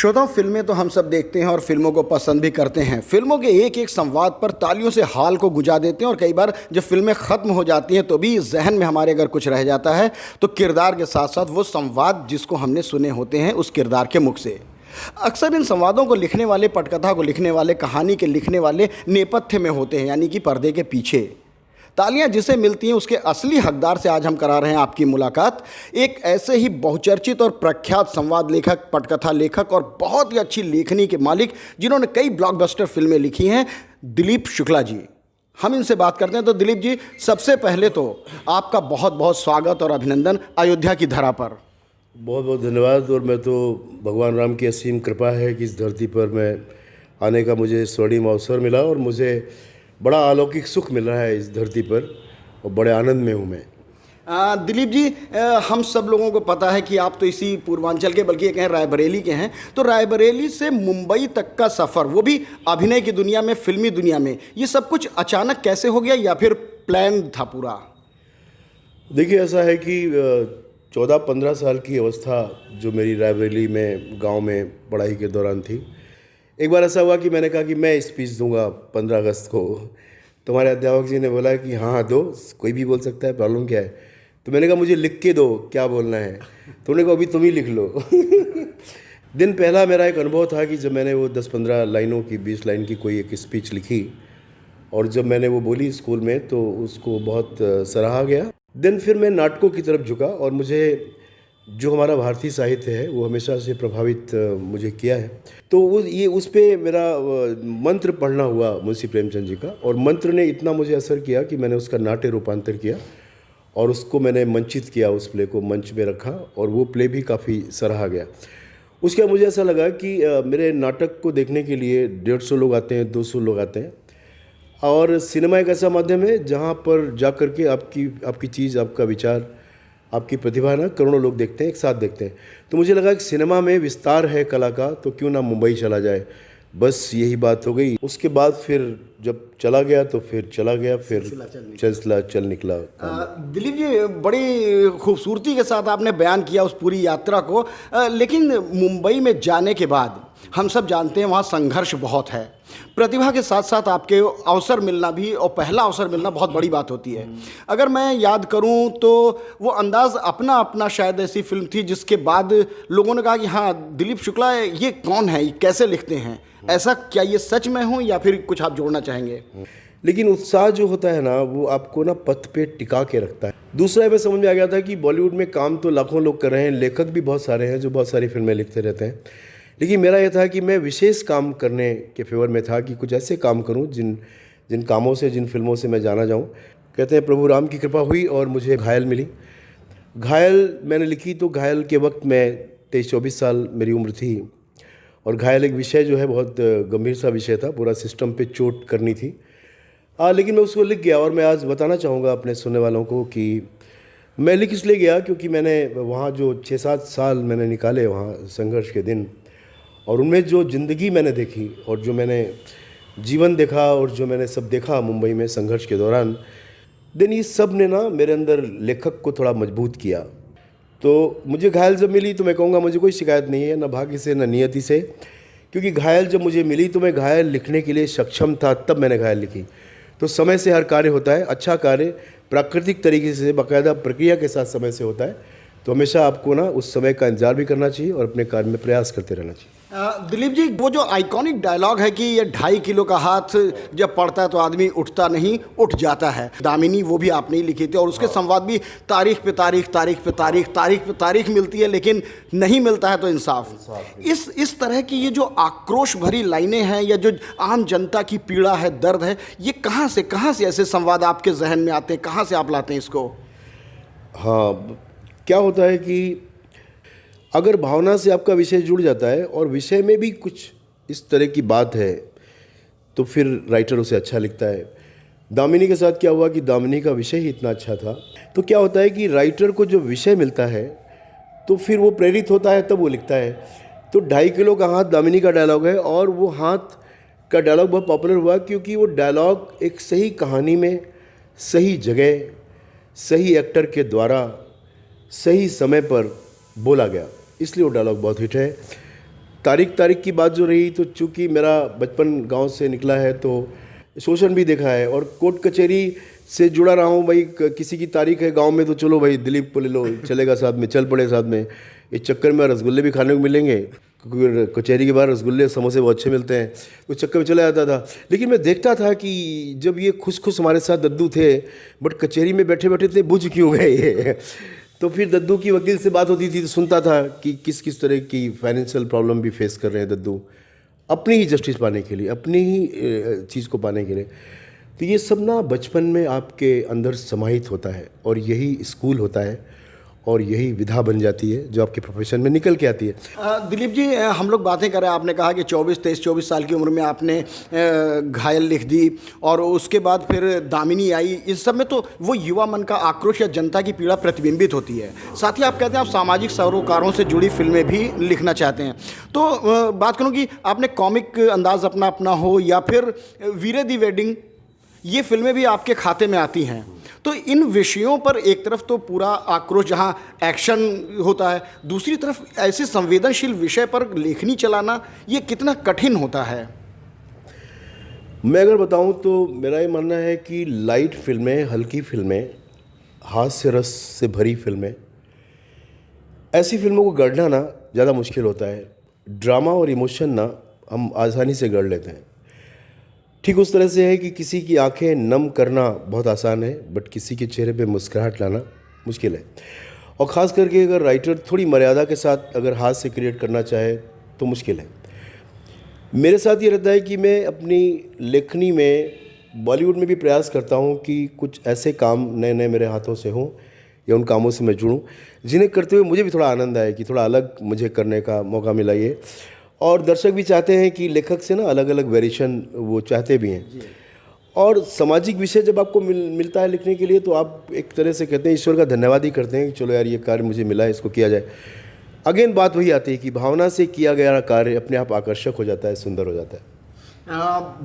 श्रोताओं, फिल्में तो हम सब देखते हैं और फिल्मों को पसंद भी करते हैं। फिल्मों के एक एक संवाद पर तालियों से हाल को गुजा देते हैं और कई बार जब फिल्में ख़त्म हो जाती हैं तो भी जहन में हमारे अगर कुछ रह जाता है तो किरदार के साथ साथ वो संवाद जिसको हमने सुने होते हैं उस किरदार के मुख से। अक्सर इन संवादों को लिखने वाले, पटकथा को लिखने वाले, कहानी के लिखने वाले नेपथ्य में होते हैं, यानी कि पर्दे के पीछे। तालियां जिसे मिलती हैं उसके असली हकदार से आज हम करा रहे हैं आपकी मुलाकात। एक ऐसे ही बहुचर्चित और प्रख्यात संवाद लेखक, पटकथा लेखक और बहुत ही अच्छी लेखनी के मालिक जिन्होंने कई ब्लॉकबस्टर फिल्में लिखी हैं, दिलीप शुक्ला जी। हम इनसे बात करते हैं। तो दिलीप जी, सबसे पहले तो आपका बहुत बहुत स्वागत और अभिनंदन अयोध्या की धरा पर। बहुत बहुत धन्यवाद। और मैं तो भगवान राम की असीम कृपा है कि इस धरती पर मैं आने का मुझे स्वर्णिम अवसर मिला और मुझे बड़ा अलौकिक सुख मिल रहा है इस धरती पर और बड़े आनंद में हूँ मैं। दिलीप जी, हम सब लोगों को पता है कि आप तो इसी पूर्वांचल के, बल्कि ये कहें रायबरेली के हैं। तो रायबरेली से मुंबई तक का सफ़र, वो भी अभिनय की दुनिया में, फिल्मी दुनिया में, ये सब कुछ अचानक कैसे हो गया या फिर प्लान था पूरा? देखिए, ऐसा है कि 14-15 साल की अवस्था जो मेरी रायबरेली में गांव में पढ़ाई के दौरान थी, एक बार ऐसा हुआ कि मैंने कहा कि मैं स्पीच दूंगा 15 अगस्त को। तुम्हारे अध्यापक जी ने बोला कि हाँ दो, कोई भी बोल सकता है, प्रॉब्लम क्या है? तो मैंने कहा मुझे लिख के दो क्या बोलना है। तो उन्होंने कहा अभी तुम ही लिख लो। दिन पहला मेरा एक अनुभव था कि जब मैंने वो 10-15 लाइनों की, 20 लाइन की कोई एक स्पीच लिखी और जब मैंने वो बोली स्कूल में तो उसको बहुत सराहा गया। दिन फिर मैं नाटकों की तरफ झुका और मुझे जो हमारा भारतीय साहित्य है वो हमेशा से प्रभावित मुझे किया है। तो उस पे मेरा मंत्र पढ़ना हुआ मुंशी प्रेमचंद जी का, और मंत्र ने इतना मुझे असर किया कि मैंने उसका नाट्य रूपांतर किया और उसको मैंने मंचित किया, उस प्ले को मंच में रखा और वो प्ले भी काफ़ी सराहा गया। उसके बाद मुझे ऐसा लगा कि मेरे नाटक को देखने के लिए 150 लोग आते हैं, 200 लोग आते हैं, और सिनेमा एक ऐसा माध्यम है जहाँ पर जा कर के आपकी चीज़, आपका विचार, आपकी प्रतिभा ना करोड़ों लोग देखते हैं, एक साथ देखते हैं। तो मुझे लगा कि सिनेमा में विस्तार है कला का, तो क्यों ना मुंबई चला जाए। बस यही बात हो गई। उसके बाद फिर जब चला गया तो फिर चला गया, फिर सिलसिला चल निकला। दिलीप जी, बड़ी खूबसूरती के साथ आपने बयान किया उस पूरी यात्रा को। लेकिन मुंबई में जाने के बाद हम सब जानते हैं वहाँ संघर्ष बहुत है। प्रतिभा के साथ साथ आपके अवसर मिलना भी, और पहला अवसर मिलना बहुत बड़ी बात होती है। अगर मैं याद करूं तो वो अंदाज़ अपना अपना शायद ऐसी फिल्म थी जिसके बाद लोगों ने कहा कि हाँ, दिलीप शुक्ला ये कौन है, ये कैसे लिखते हैं। ऐसा क्या ये सच में हो या फिर कुछ आप जोड़ना चाहेंगे? लेकिन उत्साह जो होता है ना, वो आपको ना पथ पे टिका के रखता है। दूसरा हमें समझ में आ गया था कि बॉलीवुड में काम तो लाखों लोग कर रहे हैं, लेखक भी बहुत सारे हैं जो बहुत सारी फिल्में लिखते रहते हैं, लेकिन मेरा यह था कि मैं विशेष काम करने के फेवर में था कि कुछ ऐसे काम करूं जिन कामों से, जिन फिल्मों से मैं जाना जाऊं। कहते हैं प्रभु राम की कृपा हुई और मुझे घायल मिली। घायल मैंने लिखी तो घायल के वक्त मैं 23-24 साल मेरी उम्र थी, और घायल एक विषय जो है बहुत गंभीर सा विषय था, पूरा सिस्टम पे चोट करनी थी। लेकिन मैं उसको लिख गया। और मैं आज बताना चाहूँगा अपने सुनने वालों को कि मैं लिख इसलिए गया क्योंकि मैंने वहाँ जो 6-7 साल मैंने निकाले वहाँ संघर्ष के दिन, और उनमें जो ज़िंदगी मैंने देखी और जो मैंने जीवन देखा और जो मैंने सब देखा मुंबई में संघर्ष के दौरान, दिन ये सब ने ना मेरे अंदर लेखक को थोड़ा मजबूत किया। तो मुझे घायल जब मिली तो मैं कहूँगा मुझे कोई शिकायत नहीं है, ना भाग्य से ना नियति से, क्योंकि घायल जब मुझे मिली तो मैं घायल लिखने के लिए सक्षम था, तब मैंने घायल लिखी। तो समय से हर कार्य होता है, अच्छा कार्य प्राकृतिक तरीके से, बाकायदा प्रक्रिया के साथ समय से होता है। तो हमेशा आपको ना उस समय का इंतजार भी करना चाहिए और अपने कार्य में प्रयास करते रहना चाहिए। दिलीप जी, वो जो आइकॉनिक डायलॉग है कि ये 2.5 किलो का हाथ जब पड़ता है तो आदमी उठता नहीं, उठ जाता है, दामिनी, वो भी आपने ही लिखी थी। और उसके संवाद भी तारीख पे तारीख, तारीख पे तारीख, तारीख पे तारीख मिलती है, लेकिन नहीं मिलता है तो इंसाफ। इस तरह की ये जो आक्रोश भरी लाइनें हैं या जो आम जनता की पीड़ा है, दर्द है, ये कहाँ से ऐसे संवाद आपके जहन में आते हैं, कहाँ से आप लाते हैं इसको? हाँ, क्या होता है कि अगर भावना से आपका विषय जुड़ जाता है और विषय में भी कुछ इस तरह की बात है तो फिर राइटर उसे अच्छा लिखता है। दामिनी के साथ क्या हुआ कि दामिनी का विषय ही इतना अच्छा था, तो क्या होता है कि राइटर को जो विषय मिलता है तो फिर वो प्रेरित होता है, तब वो लिखता है। तो 2.5 किलो का हाथ दामिनी का डायलॉग है, और वो हाथ का डायलॉग बहुत पॉपुलर हुआ क्योंकि वो डायलॉग एक सही कहानी में, सही जगह, सही एक्टर के द्वारा, सही समय पर बोला गया, इसलिए वो डायलॉग बहुत हिट है। तारीख की बात जो रही, तो चूँकि मेरा बचपन गांव से निकला है तो शोषण भी देखा है और कोर्ट कचहरी से जुड़ा रहा हूँ। भाई किसी की तारीख है गांव में तो चलो भाई दिलीप को ले लो, चलेगा साथ में, चल पड़े साथ में। इस चक्कर में रसगुल्ले भी खाने को मिलेंगे, क्योंकि कचहरी के बाहर रसगुल्ले समोसे बहुत अच्छे मिलते हैं, उस चक्कर में चला जाता था। लेकिन मैं देखता था कि जब ये खुश हमारे साथ दद्दू थे, बट कचहरी में बैठे बैठे थे बुझ क्यों गए ये। तो फिर दद्दू की वकील से बात होती थी तो सुनता था कि किस तरह की फाइनेंशियल प्रॉब्लम भी फेस कर रहे हैं दद्दू, अपनी ही जस्टिस पाने के लिए, अपनी ही चीज़ को पाने के लिए। तो ये सब ना बचपन में आपके अंदर समाहित होता है और यही स्कूल होता है और यही विधा बन जाती है जो आपके प्रोफेशन में निकल के आती है। दिलीप जी, हम लोग बातें कर रहे हैं, आपने कहा कि 24 साल की उम्र में आपने घायल लिख दी और उसके बाद फिर दामिनी आई। इस सब में तो वो युवा मन का आक्रोश या जनता की पीड़ा प्रतिबिंबित होती है। साथ ही आप कहते हैं आप सामाजिक सरोकारों से जुड़ी फिल्में भी लिखना चाहते हैं। तो बात करूँ कि आपने कॉमिक अंदाज अपना हो या फिर वीरे दी वेडिंग, ये फिल्में भी आपके खाते में आती हैं। तो इन विषयों पर एक तरफ तो पूरा आक्रोश जहाँ एक्शन होता है, दूसरी तरफ ऐसे संवेदनशील विषय पर लेखनी चलाना ये कितना कठिन होता है? मैं अगर बताऊं तो मेरा ये मानना है कि लाइट फिल्में, हल्की फिल्में, हास्य रस से भरी फिल्में, ऐसी फिल्मों को गढ़ना ना ज़्यादा मुश्किल होता है। ड्रामा और इमोशन ना हम आसानी से गढ़ लेते हैं। ठीक उस तरह से है कि किसी की आंखें नम करना बहुत आसान है, बट किसी के चेहरे पे मुस्कुराहट लाना मुश्किल है। और ख़ास करके अगर राइटर थोड़ी मर्यादा के साथ अगर हाथ से क्रिएट करना चाहे तो मुश्किल है। मेरे साथ ये रहता है कि मैं अपनी लेखनी में बॉलीवुड में भी प्रयास करता हूँ कि कुछ ऐसे काम नए नए मेरे हाथों से हों या उन कामों से मैं जुड़ूँ जिन्हें करते हुए मुझे भी थोड़ा आनंद आए, कि थोड़ा अलग मुझे करने का मौका मिला ये। और दर्शक भी चाहते हैं कि लेखक से ना अलग अलग वेरिएशन वो चाहते भी हैं। और सामाजिक विषय जब आपको मिलता है लिखने के लिए तो आप एक तरह से कहते हैं ईश्वर का धन्यवाद ही करते हैं कि चलो यार ये कार्य मुझे मिला है, इसको किया जाए। अगेन बात वही आती है कि भावना से किया गया कार्य अपने आप आकर्षक हो जाता है, सुंदर हो जाता है।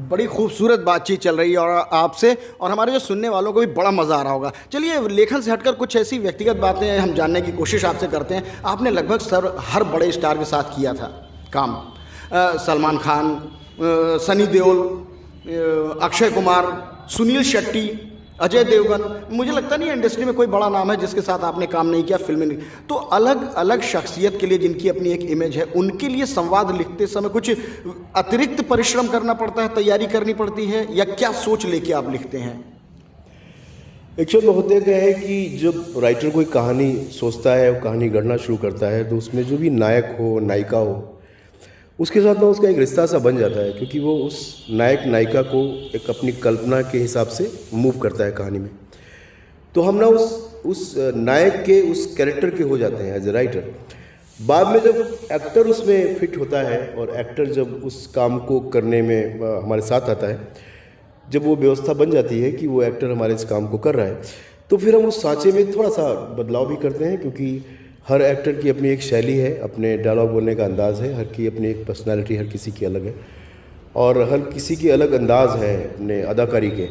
बड़ी खूबसूरत बातचीत चल रही है और आपसे, और हमारे जो सुनने वालों को भी बड़ा मज़ा आ रहा होगा। चलिए लेखन से हटकर कुछ ऐसी व्यक्तिगत बातें हम जानने की कोशिश आपसे करते हैं। आपने लगभग हर बड़े स्टार के साथ किया था काम, सलमान खान, सनी देओल, अक्षय कुमार, सुनील शेट्टी, अजय देवगन। मुझे लगता नहीं इंडस्ट्री में कोई बड़ा नाम है जिसके साथ आपने काम नहीं किया, फिल्में नहीं। तो अलग अलग शख्सियत के लिए जिनकी अपनी एक इमेज है, उनके लिए संवाद लिखते समय कुछ अतिरिक्त परिश्रम करना पड़ता है, तैयारी करनी पड़ती है, या क्या सोच लेके आप लिखते हैं? एक्चुअल में होते क्या है कि जब राइटर कोई कहानी सोचता है और कहानी गढ़ना शुरू करता है तो उसमें जो भी नायक हो, नायिका हो, उसके साथ ना उसका एक रिश्ता सा बन जाता है, क्योंकि वो उस नायक नायिका को एक अपनी कल्पना के हिसाब से मूव करता है कहानी में। तो हम ना उस नायक के, उस कैरेक्टर के हो जाते हैं एज ए राइटर। बाद में जब एक्टर उसमें फिट होता है और एक्टर जब उस काम को करने में हमारे साथ आता है, जब वो व्यवस्था बन जाती है कि वो एक्टर हमारे इस काम को कर रहा है, तो फिर हम उस सांचे में थोड़ा सा बदलाव भी करते हैं, क्योंकि हर एक्टर की अपनी एक शैली है, अपने डायलॉग बोलने का अंदाज़ है, हर की अपनी एक पर्सनालिटी हर किसी की अलग है और हर किसी की अलग अंदाज़ है अपने अदाकारी के।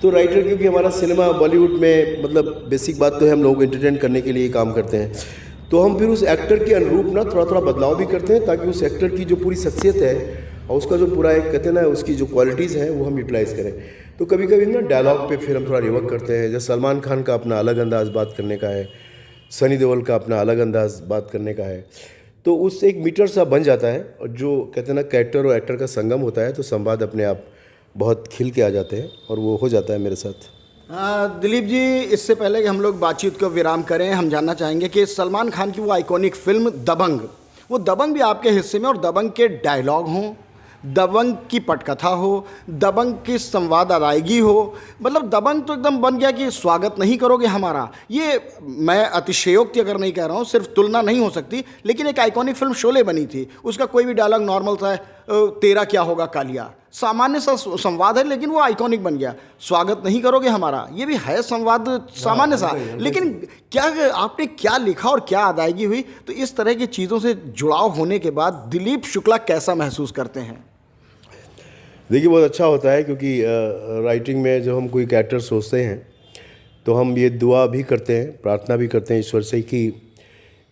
तो राइटर, क्योंकि हमारा सिनेमा बॉलीवुड में मतलब बेसिक बात तो है हम लोग एंटरटेन करने के लिए काम करते हैं, तो हम फिर उस एक्टर के अनुरूप ना थोड़ा थोड़ा बदलाव भी करते हैं ताकि उस एक्टर की जो पूरी शख्सियत है और उसका जो पूरा एक कहते हैं ना उसकी जो क्वालिटीज़ हैं वो हम यूटिलाइज़ करें। तो कभी कभी ना डायलॉग पे फिर हम थोड़ा रिवर्क करते हैं। जैसे सलमान खान का अपना अलग अंदाज़ बात करने का है, सनी देओल का अपना अलग अंदाज बात करने का है, तो उससे एक मीटर सा बन जाता है और जो कहते हैं ना कैरेक्टर और एक्टर का संगम होता है, तो संवाद अपने आप बहुत खिल के आ जाते हैं और वो हो जाता है मेरे साथ। दिलीप जी, इससे पहले कि हम लोग बातचीत को विराम करें, हम जानना चाहेंगे कि सलमान खान की वो आइकॉनिक फिल्म दबंग, वो दबंग भी आपके हिस्से में, और दबंग के डायलॉग हों, दबंग की पटकथा हो, दबंग की संवाद अदायगी हो, मतलब दबंग तो एकदम बन गया कि स्वागत नहीं करोगे हमारा। ये मैं अतिशयोक्ति अगर नहीं कह रहा हूँ, सिर्फ तुलना नहीं हो सकती, लेकिन एक आइकॉनिक फिल्म शोले बनी थी, उसका कोई भी डायलॉग नॉर्मल था, तेरा क्या होगा कालिया, सामान्य सा संवाद है, लेकिन वो आइकॉनिक बन गया। स्वागत नहीं करोगे हमारा, ये भी है संवाद सामान्य सा, लेकिन क्या आपने क्या लिखा और क्या अदायगी हुई। तो इस तरह की चीज़ों से जुड़ाव होने के बाद दिलीप शुक्ला कैसा महसूस करते हैं? देखिए, बहुत अच्छा होता है, क्योंकि राइटिंग में जब हम कोई कैरेक्टर सोचते हैं तो हम ये दुआ भी करते हैं, प्रार्थना भी करते हैं ईश्वर से कि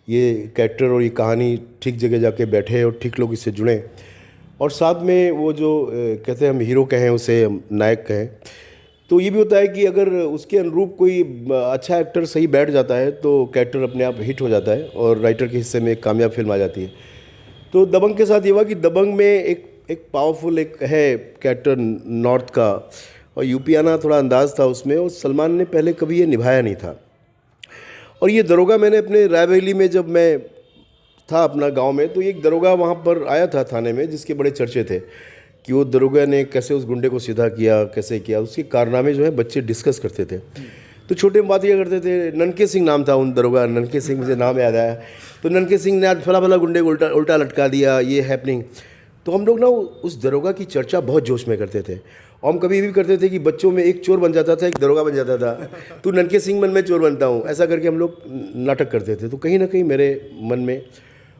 ये कैरेक्टर और ये कहानी ठीक जगह जाके बैठे और ठीक लोग इससे जुड़ें, और साथ में वो जो कहते हैं हम हीरो कहें उसे नायक कहें, तो ये भी होता है कि अगर उसके अनुरूप कोई अच्छा एक्टर सही बैठ जाता है तो कैरेक्टर अपने आप हिट हो जाता है और राइटर के हिस्से में एक कामयाब फिल्म आ जाती है। तो दबंग के साथ ये हुआ कि दबंग में एक पावरफुल एक है कैरेक्टर नॉर्थ का, और यूपियाना थोड़ा अंदाज़ था उसमें, और सलमान ने पहले कभी ये निभाया नहीं था। और ये दरोगा मैंने अपने रायबरेली में जब मैं था अपना गांव में, तो एक दरोगा वहाँ पर आया था थाने में जिसके बड़े चर्चे थे कि वो दरोगा ने कैसे उस गुंडे को सीधा किया, कैसे किया, उसके कारनामे जो है बच्चे डिस्कस करते थे। तो छोटे में बात यह करते थे, ननके सिंह नाम था उन दरोगा, ननके सिंह मुझे नाम याद आया। तो ननके सिंह ने आज फला फला गुंडे को उल्टा लटका दिया, ये हैपनिंग। तो हम लोग ना उस दरोगा की चर्चा बहुत जोश में करते थे, और हम कभी ये भी करते थे कि बच्चों में एक चोर बन जाता था, एक दरोगा बन जाता था, तो ननके सिंह मन में चोर बनता हूँ, ऐसा करके हम लोग नाटक करते थे। तो कहीं ना कहीं मेरे मन में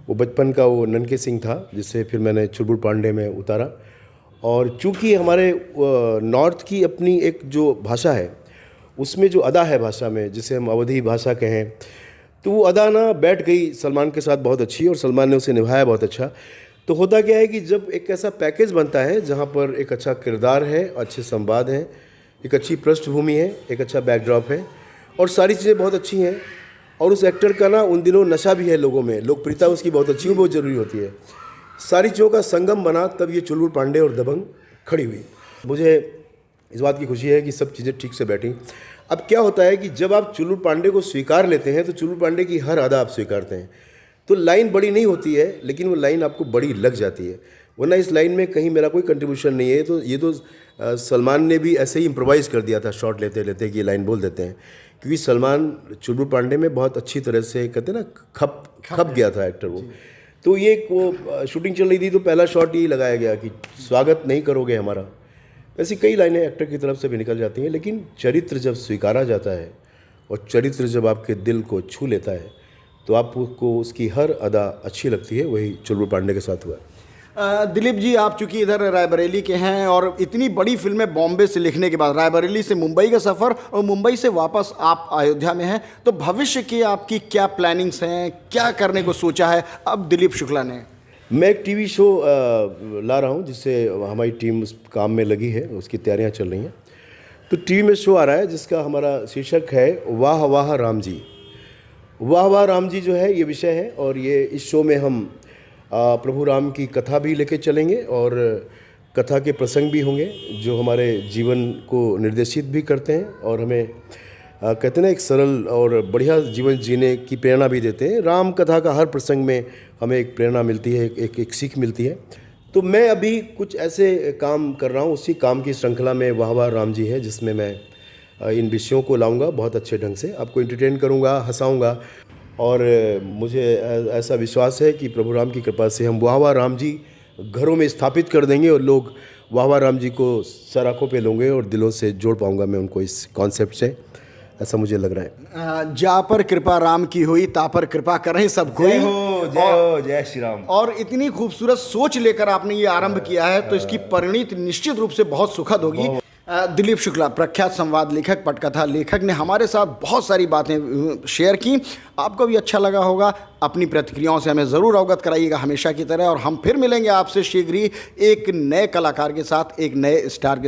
वो बचपन का वो ननके सिंह था, जिससे फिर मैंने चुलबुल पांडे में उतारा। और चूँकि हमारे नॉर्थ की अपनी एक जो भाषा है, उसमें जो अदा है भाषा में, जिसे हम अवधी भाषा कहें, तो वो अदा ना बैठ गई सलमान के साथ बहुत अच्छी, और सलमान ने उसे निभाया बहुत अच्छा। तो होता क्या है कि जब एक ऐसा पैकेज बनता है जहाँ पर एक अच्छा किरदार है, अच्छे संवाद हैं, एक अच्छी पृष्ठभूमि है, एक अच्छा बैकड्रॉप है, और सारी चीज़ें बहुत अच्छी हैं, और उस एक्टर का ना उन दिनों नशा भी है लोगों में, लोकप्रियता उसकी बहुत अच्छी, बहुत ज़रूरी होती है, सारी चीज़ों का संगम बना, तब ये चुलबुल पांडे और दबंग खड़ी हुई। मुझे इस बात की खुशी है कि सब चीज़ें ठीक से बैठी। अब क्या होता है कि जब आप चुलबुल पांडे को स्वीकार लेते हैं तो चुलबुल पांडे की हर अदा आप स्वीकारते हैं, तो लाइन बड़ी नहीं होती है, लेकिन वो लाइन आपको बड़ी लग जाती है। वरना इस लाइन में कहीं मेरा कोई कंट्रीब्यूशन नहीं है। तो ये तो सलमान ने भी ऐसे ही इम्प्रोवाइज़ कर दिया था शॉट लेते लेते कि ये लाइन बोल देते हैं, क्योंकि सलमान चुलबुल पांडे में बहुत अच्छी तरह से कहते हैं ना खप गया था एक्टर वो। तो ये वो शूटिंग चल रही थी, तो पहला शॉट यही लगाया गया कि स्वागत नहीं करोगे हमारा। ऐसी कई लाइनें एक्टर की तरफ से भी निकल जाती हैं, लेकिन चरित्र जब स्वीकारा जाता है और चरित्र जब आपके दिल को छू लेता है तो आपको उसकी हर अदा अच्छी लगती है। वही चुलबुल पांडे के साथ हुआ। दिलीप जी, आप चूंकि इधर रायबरेली के हैं और इतनी बड़ी फिल्में बॉम्बे से लिखने के बाद रायबरेली से मुंबई का सफ़र और मुंबई से वापस आप अयोध्या में हैं, तो भविष्य की आपकी क्या प्लानिंग्स हैं, क्या करने को सोचा है अब दिलीप शुक्ला ने? मैं एक टीवी शो ला रहा हूँ जिससे हमारी टीम उस काम में लगी है, उसकी तैयारियाँ चल रही हैं। तो टीवी में शो आ रहा है जिसका हमारा शीर्षक है वाह वाह राम जी। वाह वाह राम जी जो है ये विषय है, और ये इस शो में हम प्रभु राम की कथा भी लेके चलेंगे, और कथा के प्रसंग भी होंगे जो हमारे जीवन को निर्देशित भी करते हैं, और हमें कहते हैं ना एक सरल और बढ़िया जीवन जीने की प्रेरणा भी देते हैं। राम कथा का हर प्रसंग में हमें एक प्रेरणा मिलती है, एक सीख मिलती है। तो मैं अभी कुछ ऐसे काम कर रहा हूँ, उसी काम की श्रृंखला में वाह वाह राम जी है, जिसमें मैं इन विषयों को लाऊंगा बहुत अच्छे ढंग से, आपको एंटरटेन करूंगा, हंसाऊंगा, और मुझे ऐसा विश्वास है कि प्रभु राम की कृपा से हम वाह वाह राम जी घरों में स्थापित कर देंगे, और लोग वाह वाह राम जी को सराखों पे लोगे और दिलों से जोड़ पाऊंगा मैं उनको इस कॉन्सेप्ट से, ऐसा मुझे लग रहा है। जा पर कृपा राम की हुई, ता पर कृपा करें सब कोई। जय हो, जय हो, जय श्री राम। और इतनी खूबसूरत सोच लेकर आपने ये आरंभ किया है, तो इसकी परिणति निश्चित रूप से बहुत सुखद होगी। दिलीप शुक्ला, प्रख्यात संवाद लेखक, पटकथा लेखक, ने हमारे साथ बहुत सारी बातें शेयर की। आपको भी अच्छा लगा होगा। अपनी प्रतिक्रियाओं से हमें ज़रूर अवगत कराइएगा हमेशा की तरह, और हम फिर मिलेंगे आपसे शीघ्र ही एक नए कलाकार के साथ, एक नए स्टार के